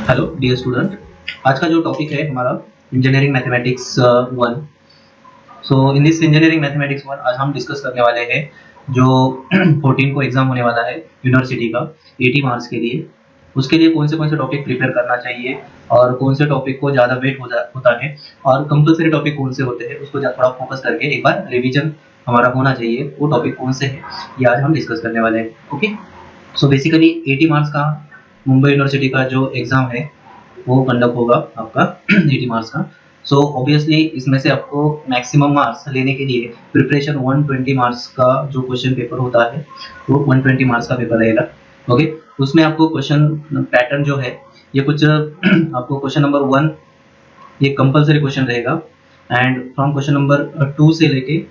Hello dear student, आज का जो टॉपिक है हमारा engineering mathematics 1। So in this engineering mathematics 1 आज हम डिस्कस करने वाले हैं जो 14 को एग्जाम होने वाला है यूनिवर्सिटी का 80 मार्क्स के लिए। उसके लिए कौन से टॉपिक प्रिपेयर करना चाहिए और कौन से टॉपिक को ज़्यादा वेट होता है और कंपलसरी टॉपिक कौन से होते हैं उसको थोड़ा फोकस करके एक बार रिविजन हमारा होना चाहिए। वो टॉपिक कौन से है ये आज हम डिस्कस करने वाले हैं। ओके, सो बेसिकली 80 मार्क्स का मुंबई यूनिवर्सिटी का जो एग्ज़ाम है वो कंडक्ट होगा आपका 80 मार्क्स का। सो ऑब्वियसली इसमें से आपको मैक्सिमम मार्क्स लेने के लिए प्रिपरेशन 120 मार्क्स का जो क्वेश्चन पेपर होता है वो 120 मार्क्स का पेपर रहेगा। ओके, उसमें आपको क्वेश्चन पैटर्न जो है ये कुछ आपको क्वेश्चन नंबर 1 ये कंपलसरी क्वेश्चन रहेगा एंड फ्रॉम क्वेश्चन नंबर 2 से लेके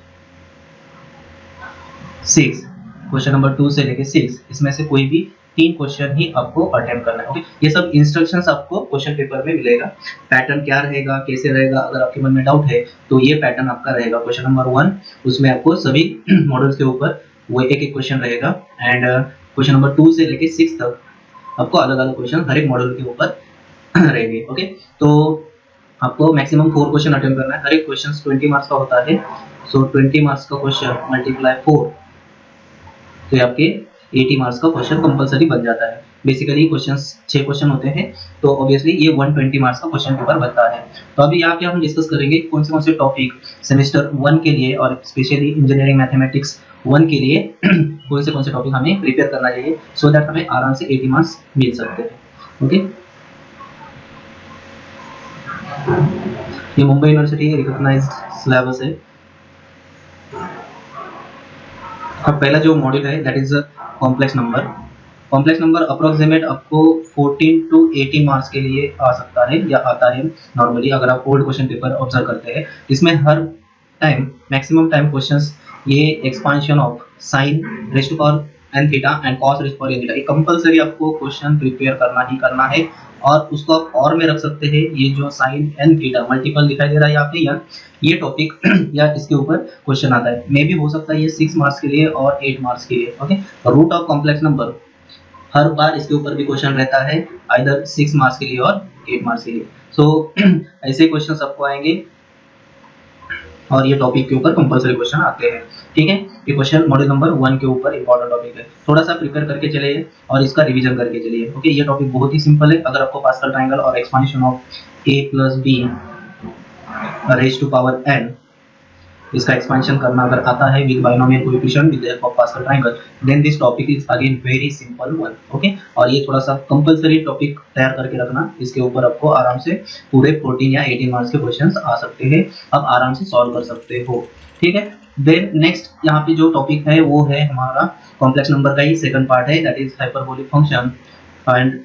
6, क्वेश्चन नंबर 2 से लेके 6 इसमें से कोई भी 3 क्वेश्चन ही आपको अटेम्प्ट करना है। ओके, ये सब इंस्ट्रक्शंस आपको क्वेश्चन पेपर में मिलेगा। पैटर्न क्या रहेगा, कैसे रहेगा, अगर आपके मन में डाउट है तो ये पैटर्न आपका रहेगा। क्वेश्चन नंबर 1 उसमें आपको सभी मॉडल्स के ऊपर वो एक क्वेश्चन रहेगा एंड क्वेश्चन नंबर 2 से लेके 6 तक आपको अलग अलग क्वेश्चन हर एक मॉडल के ऊपर रहेंगे। ओके, तो आपको मैक्सिमम 4 क्वेश्चन अटेम्प्ट करना है। हर एक क्वेश्चन 20 मार्क्स का होता है। सो 20 मार्क्स का क्वेश्चन मल्टीप्लाई 4 तो आपके 80 मार्क्स का क्वेश्चन कंपलसरी बन जाता है। बेसिकली क्वेश्चंस 6 क्वेश्चन होते हैं तो ऑब्वियसली ये 120 मार्क्स का क्वेश्चन पेपर बनता है। तो अभी यहाँ पे हम डिस्कस करेंगे कौन से टॉपिक सेमेस्टर 1 के लिए और स्पेशली इंजीनियरिंग मैथमेटिक्स 1 के लिए कौन से टॉपिक हमें प्रिपेयर करना चाहिए सो दैट हमें आराम से 80 मार्क्स मिल सकते हैं। ओके, ये मुंबई यूनिवर्सिटी रिकॉग्नाइज्ड सिलेबस है। अब पहला जो मॉड्यूल है that is complex number. Complex number approximate आपको 14 टू 18 मार्क्स के लिए आ सकता है या आता है नॉर्मली अगर आप ओल्ड क्वेश्चन पेपर ऑब्जर्व करते हैं। इसमें हर टाइम मैक्सिमम टाइम क्वेश्चंस ये expansion of sine raise to power n theta and cos raise to power n theta ये कंपलसरी आपको क्वेश्चन प्रिपेयर करना ही करना है। और उसको आप और में रख सकते हैं ये जो साइन n थीटा मल्टीपल दिखाई दे रहा है यहाँ पे ये टॉपिक या इसके ऊपर क्वेश्चन आता है। मे भी हो सकता है ये 6 मार्क्स के लिए और 8 मार्क्स के लिए। Okay, root of complex number हर बार इसके ऊपर भी क्वेश्चन रहता है आइदर 6 मार्क्स के लिए और 8 मार्क्स के लिए। सो ऐसे क्वेश्चंस आपको आएंगे और ये टॉपिक के ऊपर कंपलसरी क्वेश्चन आते हैं। ठीक है, ये क्वेश्चन मॉड्यूल नंबर 1 के ऊपर इंपॉर्टेंट टॉपिक है। थोड़ा सा प्रिपेयर करके चलिए और इसका रिवीजन करके चलिए। ओके, ये टॉपिक बहुत ही सिंपल है। अगर आपको पास्कल ट्रायंगल और expansion of a plus b raise to power n इसका एक्सपेंशन करना अगर आता है with binomial coefficient with the help of Pascal triangle then this topic is again very simple one. Okay, और ये थोड़ा सा कंपलसरी टॉपिक तैयार करके रखना। इसके ऊपर आपको आराम से पूरे 14 या 18 मार्क्स के क्वेश्चंस आ सकते हैं, आप आराम से सॉल्व कर सकते हो। ठीक है, देन नेक्स्ट यहाँ पे जो टॉपिक है वो है हमारा कॉम्प्लेक्स नंबर का ही सेकंड पार्ट है that is hyperbolic function and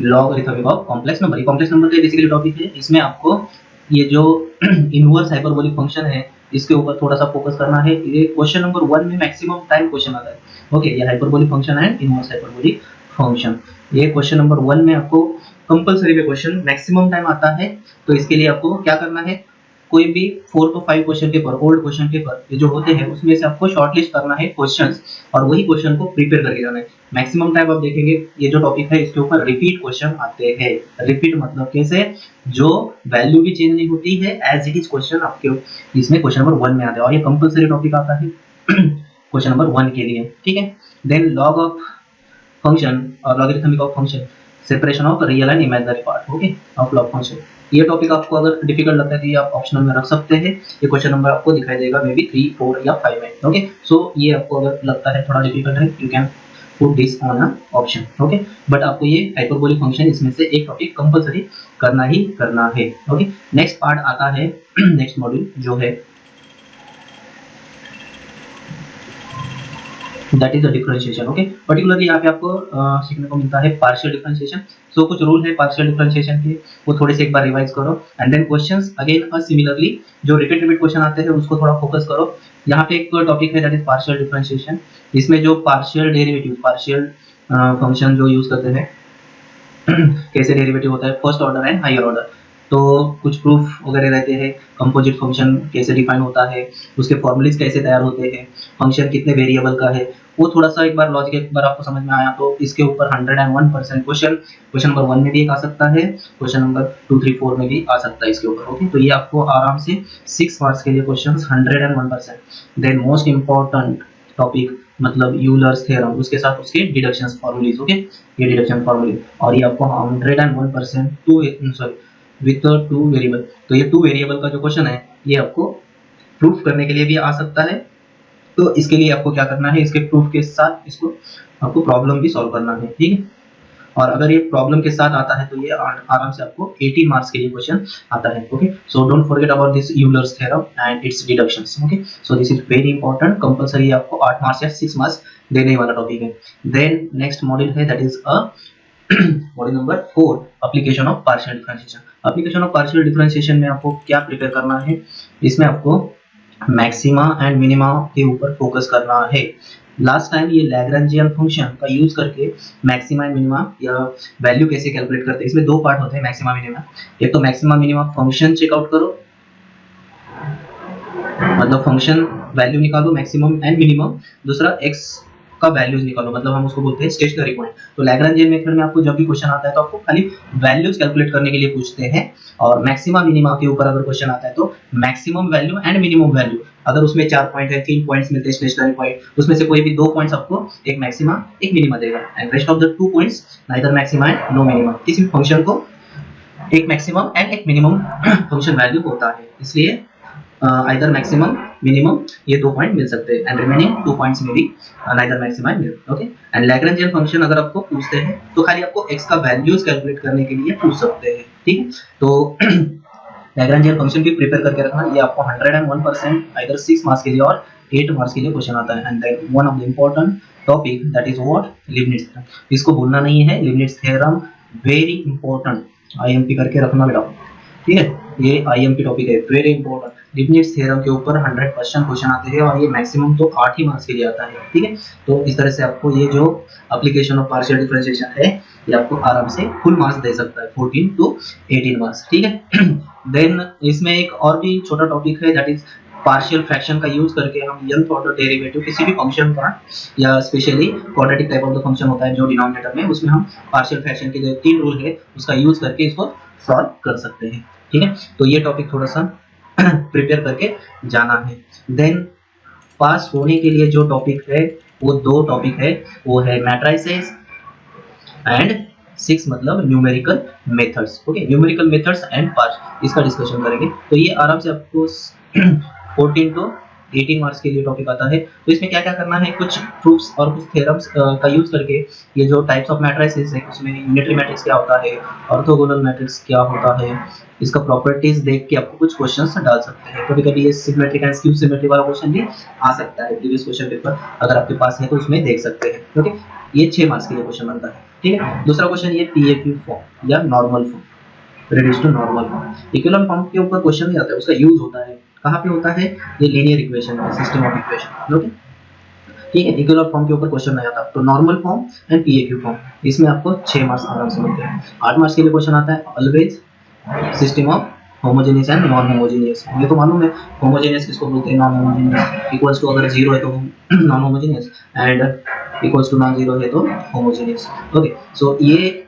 logarithmic of complex number. ये कॉम्प्लेक्स नंबर का बेसिकली टॉपिक है। इसमें आपको ये जो इनवर्स हाइपरबोलिक फंक्शन है इसके ऊपर थोड़ा सा फोकस करना है। ये क्वेश्चन नंबर 1 में मैक्सिमम टाइम क्वेश्चन आता है। ओके, ये हाइपरबोलिक फंक्शन है इनवर्स हाइपरबोलिक फंक्शन। ये क्वेश्चन नंबर 1 में आपको कंपलसरी में क्वेश्चन मैक्सिमम टाइम आता है। तो इसके लिए आपको क्या करना है, कोई भी 4 to 5 question paper old question paper ये जो होते हैं उसमें से आपको शॉर्टलिस्ट करना है क्वेश्चंस और वही क्वेश्चन को प्रिपेयर करके जाना है। मैक्सिमम टाइम आप देखेंगे ये जो टॉपिक है इसके ऊपर रिपीट क्वेश्चन आते हैं। रिपीट मतलब कैसे, जो वैल्यू भी चेंज नहीं होती है एज इट इज क्वेश्चन आपके इसमें क्वेश्चन नंबर 1 में आता है और ये कंपलसरी टॉपिक आता है क्वेश्चन नंबर 1 के लिए। ठीक है, देन लॉग ऑफ फंक्शन और logarithmic of function, separation of real and imaginary part okay of log function. ये टॉपिक आपको अगर डिफिकल्ट लगता है तो ये आप ऑप्शनल में रख सकते हैं। ये क्वेश्चन नंबर आपको दिखाई देगा मे बी 3, 4 या 5 में। ओके, सो ये आपको अगर लगता है थोड़ा डिफिकल्ट है you can put this on a option. Okay, but आपको ये हाइपरबोलिक फंक्शन इसमें से एक टॉपिक कंपलसरी करना ही करना है। ओके, नेक्स्ट पार्ट आता है नेक्स्ट मॉड्यूल जो है that is the differentiation. Okay, particularly यहाँ पे आपको सीखने को मिलता है पार्शियल डिफरेंशिएशन। सो कुछ रूल है पार्शियल डिफरेंशिएशन के, वो थोड़े से एक बार रिवाइज करो and then questions again similarly जो रिपीट क्वेश्चन आते हैं उसको थोड़ा फोकस करो। यहाँ पे एक टॉपिक है दैट इज पार्शियल डिफरेंशिएशन। इसमें जो पार्शियल डेरिवेटिव पार्शियल फंक्शन जो यूज करते हैं कैसे डेरिवेटिव होता है first order and higher order. तो कुछ प्रूफ वगैरह रहते हैं, कंपोजिट फंक्शन कैसे डिफाइन होता है, उसके फॉर्मूलेज कैसे तैयार होते हैं, फंक्शन कितने वेरिएबल का है, वो थोड़ा सा एक बार लॉजिक एक बार आपको समझ में आया तो इसके ऊपर 101% क्वेश्चन नंबर 1 में भी एक आ सकता है, क्वेश्चन नंबर 2, 3, 4 में भी आ सकता है इसके ऊपर। ओके, तो ये आपको आराम से 6 मार्क्स के लिए question 101%। Then most important topic मतलब यूलर्स थ्योरम, उसके साथ उसके डिडक्शन फॉर्मूलेज। ओके, ये डिडक्शन फॉर्मूले, और ये आपको 101% टू सॉरी विथ 2 वेरिएबल। तो ये 2 वेरिएबल का जो क्वेश्चन है ये आपको प्रूफ करने के लिए भी आ सकता है। तो इसके लिए आपको क्या करना है, इसके प्रूफ के साथ इसको आपको प्रॉब्लम भी सॉल्व करना है, ठीक है। और अगर ये प्रॉब्लम के साथ आता है तो ये आराम से आपको 18 मार्क्स के लिए क्वेश्चन आता है। Okay, so don't forget about this Euler's theorem and it's deductions. Okay, so this is very important, compulsory आपको 8 मार्क्स या 6 मार्क्स देने वाला टॉपिक है। देन नेक्स्ट मॉड्यूल है that is module number 4, application of partial differentiation. Application of partial differentiation में आपको क्या prepare करना है, इसमें आपको मैक्सिमा एंड मिनिमा के ऊपर फोकस करना है। लास्ट टाइम ये लैग्रेंजियन फंक्शन का यूज करके मैक्सिमा एंड मिनिमा या वैल्यू कैसे कैलकुलेट करते हैं, इसमें 2 पार्ट होते हैं मैक्सिमा मिनिमा। एक तो मैक्सिमा मिनिमा फंक्शन चेकआउट करो, मतलब फंक्शन वैल्यू निकालो मैक्सिमम एंड मिनिमम, दूसरा एक्स का वैल्यूज निकालो, मतलब हम उसको बोलते हैं स्टेशनरी पॉइंट। तो लैग्रेंजियन मेथड में आपको जब भी क्वेश्चन आता है तो आपको खाली वैल्यूज कैलकुलेट करने के लिए पूछते हैं, और मैक्सिमा मिनिमा के ऊपर अगर क्वेश्चन आता है तो maximum value and minimum value, अगर उसमें 4 पॉइंट है, 3 पॉइंट्स मिलते हैं स्टेशनरी पॉइंट, उसमें से कोई भी 2 पॉइंट्स आपको एक मैक्सिमा एक मिनिमा देगा, and rest of the 2 points neither maxima and no minima. किसी फंक्शन को एक मैक्सिमम एंड एक मिनिमम फंक्शन वैल्यू होता है, इसलिए आइदर मैक्सिमम मिनिमम ये 2 पॉइंट मिल सकते हैं, एंड रिमेनिंग 2 पॉइंट्स में भी neither maxima and minimum. Okay, and Lagrangian function अगर आपको पूछते हैं तो खाली आपको x का वैल्यूज कैलकुलेट करने के लिए पूछ सकते हैं, ठीक है। तो लैग्रेंजियन फंक्शन भी प्रिपेयर करके रखना, ये आपको 101% आइदर 6 मार्क्स के लिए और 8 मार्क्स के लिए क्वेश्चन आता है। And then one of the important topic that is what, Leibniz theorem, इसको भूलना नहीं है। Leibniz theorem very important, IMP करके रखना बेटा, ठीक है, ये आईएमपी टॉपिक है, वेरी इंपॉर्टेंट। लीबनिट्ज थ्योरम के ऊपर 100% क्वेश्चन आते हैं और ये मैक्सिमम तो 8 ही मार्क्स के लिए आता है, ठीक है। तो इस तरह से आपको ये जो एप्लीकेशन ऑफ पार्शियल डिफरेंशिएशन है ये आपको आराम से फुल मार्क्स दे सकता है, 14 to 18 मार्क्स, ठीक है। देन इसमें एक और भी छोटा टॉपिक है दैट इज पार्शियल फ्रैक्शन का यूज करके हम nth ऑर्डर डेरिवेटिव किसी भी फंक्शन का, या specially quadratic type of the function होता है जो डिनोमिनेटर में, उसमें हम पार्शियल फ्रैक्शन के जो 3 रूल है उसका यूज करके इसको सॉल्व कर सकते हैं, ठीक है। तो ये टॉपिक थोड़ा सा प्रिपेयर करके जाना है। देन पास होने के लिए जो टॉपिक है वो 2 टॉपिक है, वो है मैट्रिसेस एंड 6 मतलब numerical methods. Okay, numerical methods and पार्स, इसका डिस्कशन करेंगे। तो ये आराम से आपको 14 to 18 मार्क्स के लिए टॉपिक आता है। तो इसमें क्या क्या करना है, कुछ प्रूफ्स और कुछ थ्योरम्स का यूज करके ये जो टाइप्स ऑफ मैट्रिसेस है उसमें यूनिटरी मैट्रिक्स क्या होता है, ऑर्थोगोनल मैट्रिक्स क्या होता है, इसका प्रॉपर्टीज देख के आपको कुछ क्वेश्चंस डाल सकते हैं। कभी कभी ये सिमेट्रिक एंड स्क्यू सिमेट्रिक वाला क्वेश्चन भी आ सकता है, प्रीवियस क्वेश्चन पेपर अगर आपके पास है तो उसमें देख सकते हैं। ओके, ये 6 मार्क्स के लिए क्वेश्चन बनता है, ठीक है। दूसरा क्वेश्चन ये पीएक्यू फॉर्म या normal form, reduce to normal form. Equivalent form के ऊपर क्वेश्चन नहीं आता है, उसका यूज होता है कहाँ पे होता है, ये लीनियर इक्वेशन में, सिस्टम ऑफ इक्वेशन। ओके, ठीक है, इक्विवेलेंट फॉर्म के ऊपर क्वेश्चन नहीं आता। तो नॉर्मल फॉर्म एंड पीएक्यू फॉर्म, इसमें आपको 6 मार्क्स आराम से मिलते हैं। 8 मार्क्स के लिए क्वेश्चन आता है always system of homogeneous and non homogeneous. ये तो मालूम है होमोजेनियस किसको बोलते हैं, नॉन होमोजेनियस। इक्वल्स टू अगर 0 है तो non homogeneous, and equals to non 0 है तो होमोजेनियस। ओके, सो ये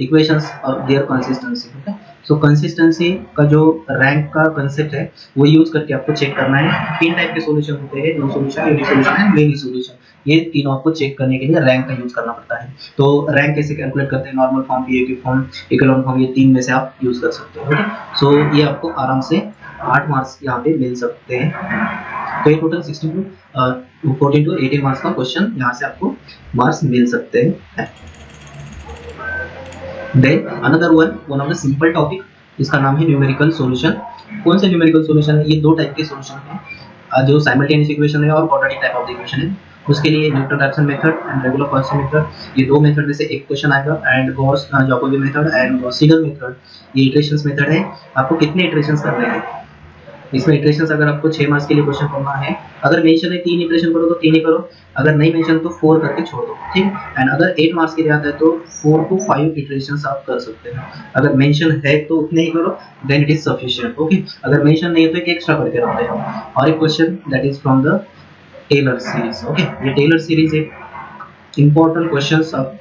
इक्वेशंस और their consistency. Okay, so consistency का जो रैंक का कांसेप्ट है वो यूज करके आपको चेक करना है। 3 टाइप के सॉल्यूशन होते हैं, no solution, unique solution and many solution. ये तीनों आपको चेक करने के लिए रैंक का यूज करना पड़ता है। तो रैंक कैसे कैलकुलेट करते हैं, normal form, PAQ form, equivalent form, ये 3 में से आप यूज कर सकते हो। ओके, सो ये आपको आराम से 8 मार्क्स यहाँ पे मिल सकते हैं। तो ये टोटल 14 to 18 मार्क्स का क्वेश्चन यहाँ से आपको मार्क्स मिल सकते हैं। Then another one of the simple topic, इसका नाम है न्यूमेरिकल सॉल्यूशन। कौन से न्यूमेरिकल सॉल्यूशन है, ये 2 टाइप के सॉल्यूशन है, जो साइमल्टेनियस इक्वेशन है और quadratic type of the equation है। उसके लिए Newton-Raphson method and regular function method, ये 2 मेथड में से एक क्वेश्चन आएगा, and Gauss Jacobi method and Gauss-Seidel method, ये इटरेशंस मेथड है। आपको कितने इटरेशंस करने हैं, इसमें इटरेशंस अगर आपको 6 मार्क्स के लिए क्वेश्चन करना है, अगर मेंशन है 3 इटरेशन करो तो 3 ही करो, अगर नहीं मेंशन तो 4 करके छोड़ दो, ठीक है। एंड अगर 8 मार्क्स के लिए आता है तो 4 to 5 इटरेशंस आप कर सकते हैं। अगर मेंशन है तो उतने ही करो, then it is sufficient, okay. अगर मेंशन नहीं है तो एक एक्स्ट्रा करके रखते हैं। और एक question that is from the Taylor series, okay. ये टेलर सीरीज एक इंपॉर्टेंट क्वेश्चंस आप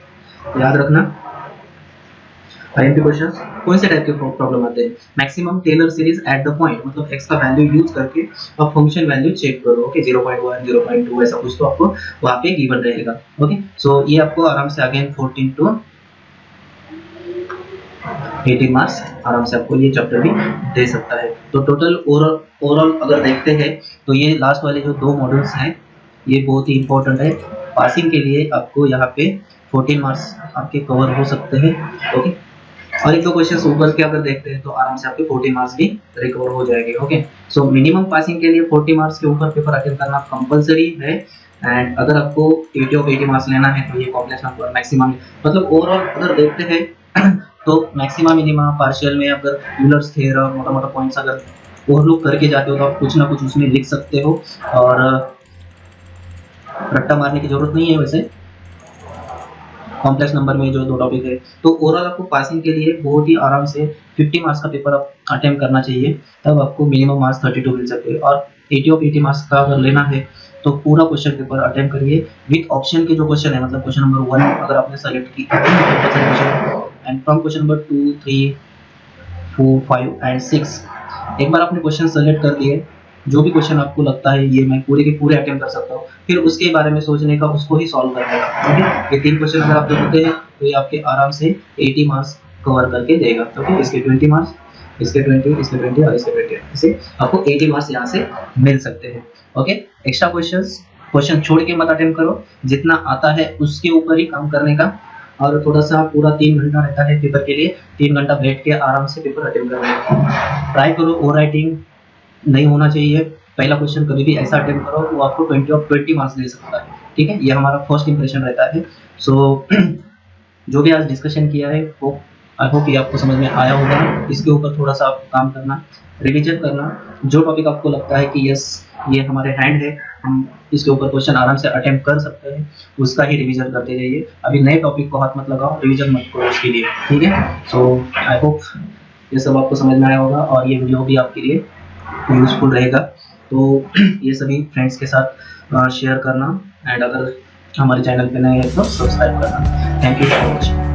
याद रखना। आईएमपी क्वेश्चंस कौन से टाइप के प्रॉब्लम आते हैं? Maximum Taylor series at the point, मतलब x का वैल्यू यूज करके आप फंक्शन वैल्यू चेक करो, ओके। 0.1 0.2 ऐसा कुछ तो आपको वहां पे गिवन रहेगा, ओके। सो ये आपको आराम से अगेन 14 to 18 मार्क्स आराम से आपको ये चैप्टर भी दे सकता है। तो टोटल ओवरऑल अगर देखते हैं तो ये लास्ट वाले जो 2 मॉड्यूल्स हैं ये बहुत ही इंपॉर्टेंट है। पासिंग के लिए आपको यहाँ पे 14 मार्क्स आपके कवर हो सकते हैं, ओके। और एक दो क्वेश्चंस ऊपर के अगर देखते हैं तो आराम से आपके 40 मार्क्स भी रिकवर हो जाएंगे, ओके। सो मिनिमम पासिंग के लिए 40 मार्क्स के ऊपर पेपर अटेम्प्ट करना कंपलसरी है। एंड अगर आपको 80 ऑफ 80 मार्क्स लेना है तो ये कॉम्प्लेक्स नंबर मैक्सिमम, मतलब ओवरऑल अगर देखते हैं तो मैक्सिमम मिनिमम पार्शियल में अगर यूलर्स थ्योरम मोटा मोटा पॉइंट्स अगर ओवरलुक करके जाते हो तो आप कुछ ना कुछ उसमें लिख सकते हो, और रट्टा मारने की जरूरत नहीं है वैसे कॉम्प्लेक्स नंबर में जो 2 टॉपिक है। तो ओवरऑल आपको पासिंग के लिए बहुत ही आराम से 50 मार्क्स का पेपर आप अटेम्प्ट करना चाहिए, तब आपको मिनिमम मार्क्स 32 मिल सकते हैं। और 80 ऑफ 80 मार्क्स का अगर लेना है तो पूरा क्वेश्चन पेपर अटेम्प्ट करिए विथ ऑप्शन के जो क्वेश्चन है, मतलब क्वेश्चन नंबर 1 अगर आपने सेलेक्ट की and from question number 2 3 4 5 and 6 एक बार आपने क्वेश्चन सेलेक्ट कर लिए, जो भी क्वेश्चन आपको लगता है ये मैं पूरे के पूरे अटेम्प्ट कर सकता हूँ, फिर उसके बारे में सोचने का, उसको ही सॉल्व करने का, ठीक है। ये 3 क्वेश्चन अगर आप होते हैं तो ये आपके आराम से 80 मार्क्स कवर करके देगा, ओके। इसके 20 मार्क्स, इसके 20, इसके 20 और इसके 20, इसे आपको 80 मार्क्स यहाँ से मिल सकते हैं, ओके। एक्स्ट्रा क्वेश्चन छोड़ के मत अटेम्प्ट करो, जितना आता है उसके ऊपर ही काम करने का। और थोड़ा सा पूरा 3 घंटा रहता है पेपर के लिए, 3 घंटा बैठ के आराम से पेपर अटेम्प्ट करने का ट्राई करो। ओवर राइटिंग नहीं होना चाहिए, पहला क्वेश्चन कभी भी ऐसा अटेम्प्ट करो वो आपको 20 ऑफ 20 मार्क्स दे सकता है, ठीक है। ये हमारा फर्स्ट इंप्रेशन रहता है। सो जो भी आज डिस्कशन किया है वो आई होप ये आपको समझ में आया होगा। इसके ऊपर थोड़ा सा आप काम करना, रिविजन करना, जो टॉपिक आपको लगता है कि यस ये हमारे हैंड है, हम इसके ऊपर क्वेश्चन आराम से अटेम्प्ट कर सकते हैं, उसका ही रिवीजन करते जाइए। अभी नए टॉपिक को हाथ मत लगाओ, रिवीजन मत करो उसके लिए, ठीक है। सो आई होप ये सब आपको समझ में आया होगा और ये वीडियो भी आपके लिए यूजफुल रहेगा। तो ये सभी फ्रेंड्स के साथ शेयर करना, एंड अगर हमारे चैनल पे नए हैं तो सब्सक्राइब करना। Thank you so much.